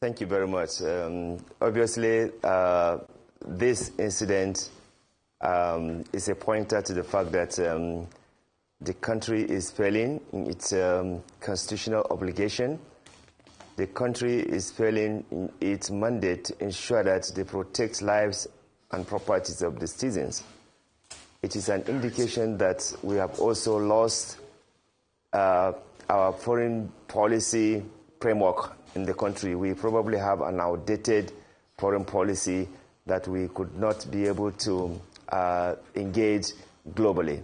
Thank you very much. Obviously, this incident is a pointer to the fact that the country is failing in its constitutional obligation. The country is failing in its mandate to ensure that they protect lives and properties of the citizens. It is an indication that we have also lost our foreign policy framework in the country. We probably have an outdated foreign policy that we could not be able to engage globally.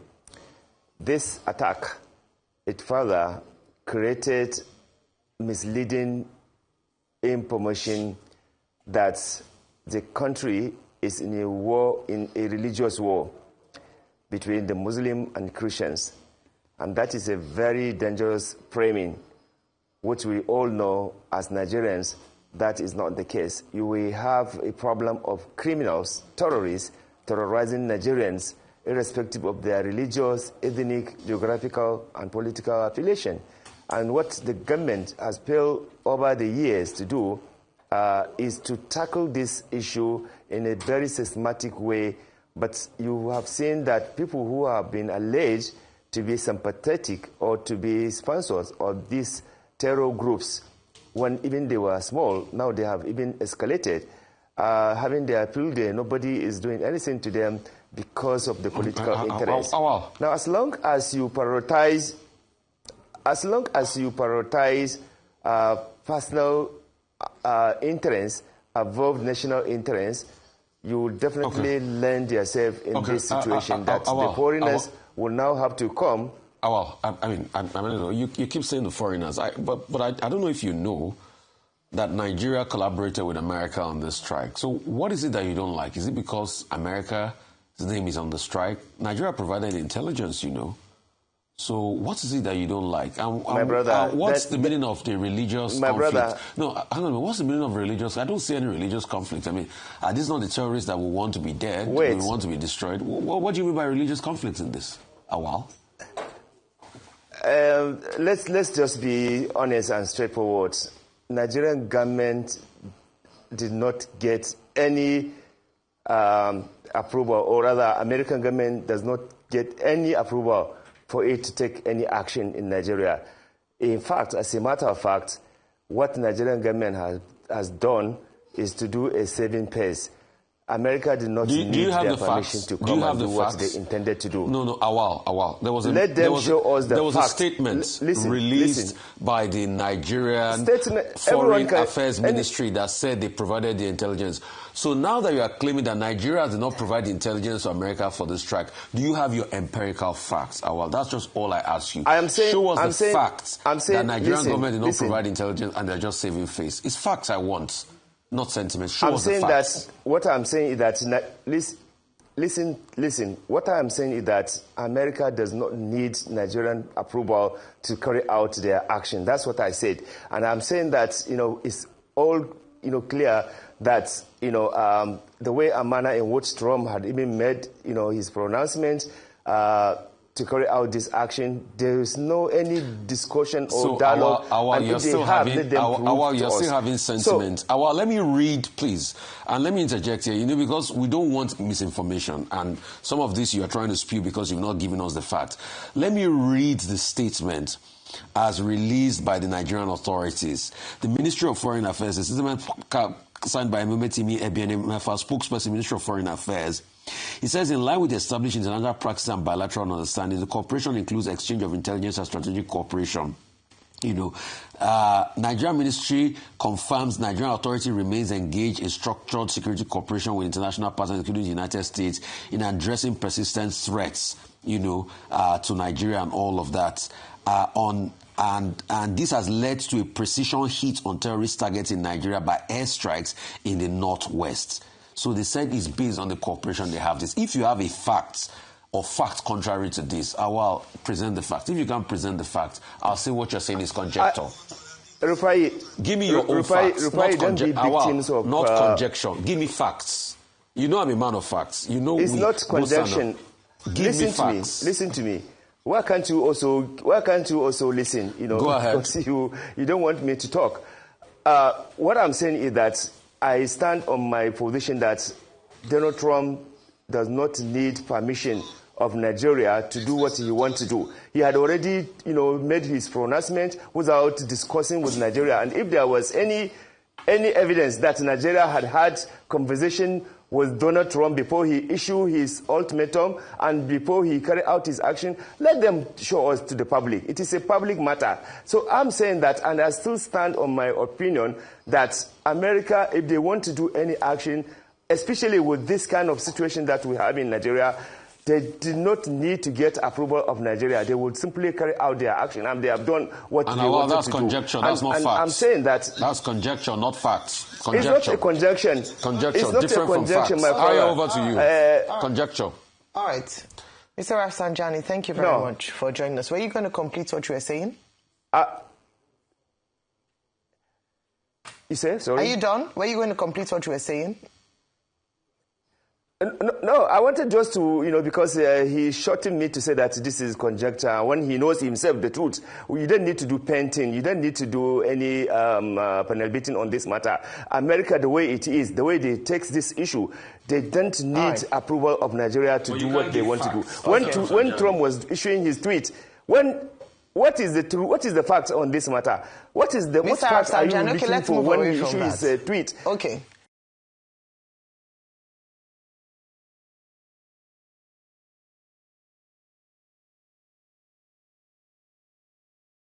This attack, it further created misleading information that the country is in a war, in a religious war between the Muslim and Christians. And that is a very dangerous framing, which we all know as Nigerians, that is not the case. You will have a problem of criminals, terrorists, terrorizing Nigerians, irrespective of their religious, ethnic, geographical, and political affiliation. And what the government has failed over the years to do is to tackle this issue in a very systematic way. But you have seen that people who have been alleged to be sympathetic or to be sponsors of these terror groups, when even they were small, now they have even escalated. Having their field day, nobody is doing anything to them because of the political interest. Now, as long as you prioritize personal interests above national interests, you will definitely land yourself in this situation that the foreigners will now have to come. You keep saying the foreigners, but I don't know if you know that Nigeria collaborated with America on this strike. So what is it that you don't like? Is it because America's name is on the strike? Nigeria provided intelligence, you know. So what is it that you don't like? My brother, what's the meaning of the religious conflict? No, hang on. What's the meaning of religious? I don't see any religious conflict. I mean, are these not the terrorists that will want to be dead? Wait. Will want to be destroyed? What do you mean by religious conflict in this? Awal? Let's just be honest and straightforward. Nigerian government did not get any approval, or rather, American government does not get any approval for it to take any action in Nigeria. In fact, as a matter of fact, what Nigerian government has done is to do a saving pace. America did not need their permission to come and do what they intended to do. No, Awal. There was a statement released by the Nigerian Foreign Affairs Ministry that said they provided the intelligence. So now that you are claiming that Nigeria did not provide the intelligence to America for this strike, do you have your empirical facts, Awal? That's just all I ask you. Show us the facts that Nigerian government did not provide intelligence and they're just saving face. It's facts I want. Not sentiment. Show us the facts. What I'm saying is that, listen. What I'm saying is that America does not need Nigerian approval to carry out their action. That's what I said. And I'm saying that, it's all, clear that, the way and manner in which Trump had even made, his pronouncement, to carry out this action, there is no any discussion or dialogue. You're still having sentiment. Let me read, please, and let me interject here. Because we don't want misinformation, and some of this you are trying to spew because you've not given us the facts. Let me read the statement as released by the Nigerian authorities. The Ministry of Foreign Affairs, the statement signed by Ememetimi Ebianemefa, spokesperson, Ministry of Foreign Affairs. He says, in line with the established international practice and bilateral understanding, the cooperation includes exchange of intelligence and strategic cooperation. Nigerian Ministry confirms Nigerian authority remains engaged in structured security cooperation with international partners, including the United States, in addressing persistent threats, to Nigeria and all of that. And this has led to a precision hit on terrorist targets in Nigeria by airstrikes in the northwest. So they said it's based on the cooperation they have this. If you have a fact or facts contrary to this, I will present the facts. If you can't present the facts, I'll say what you're saying is conjecture. Give me your own facts. Not conjecture. Give me facts. I'm a man of facts. It's not conjecture. Listen to me. Why can't you also listen? Go ahead. Because you don't want me to talk. what I'm saying is that I stand on my position that Donald Trump does not need permission of Nigeria to do what he wants to do. He had already, made his pronouncement without discussing with Nigeria. And if there was any evidence that Nigeria had conversation with Donald Trump before he issued his ultimatum and before he carried out his action, let them show us to the public. It is a public matter. So I'm saying that, and I still stand on my opinion, that America, if they want to do any action, especially with this kind of situation that we have in Nigeria, they did not need to get approval of Nigeria. They would simply carry out their action, and they have done what they wanted to do. That's conjecture. That's not facts. I'm saying that that's conjecture, not facts. Conjecture. It's not a conjecture. Conjecture, it's not different a conjecture, from facts. My brother. Over to you. Conjecture. All right, Mr. Rafsanjani, thank you very much for joining us. Were you going to complete what you were saying? You say? Sorry. Are you done? Were you going to complete what you were saying? No, I wanted just to, because he shortened me to say that this is conjecture when he knows himself the truth. You don't need to do painting. You don't need to do any panel beating on this matter. America, the way it is, the way they take this issue, they don't need approval of Nigeria to do what they want to do. When Trump was issuing his tweet, what is the truth? What is the fact on this matter? What is the what facts are you looking for when he issues his tweet? Okay.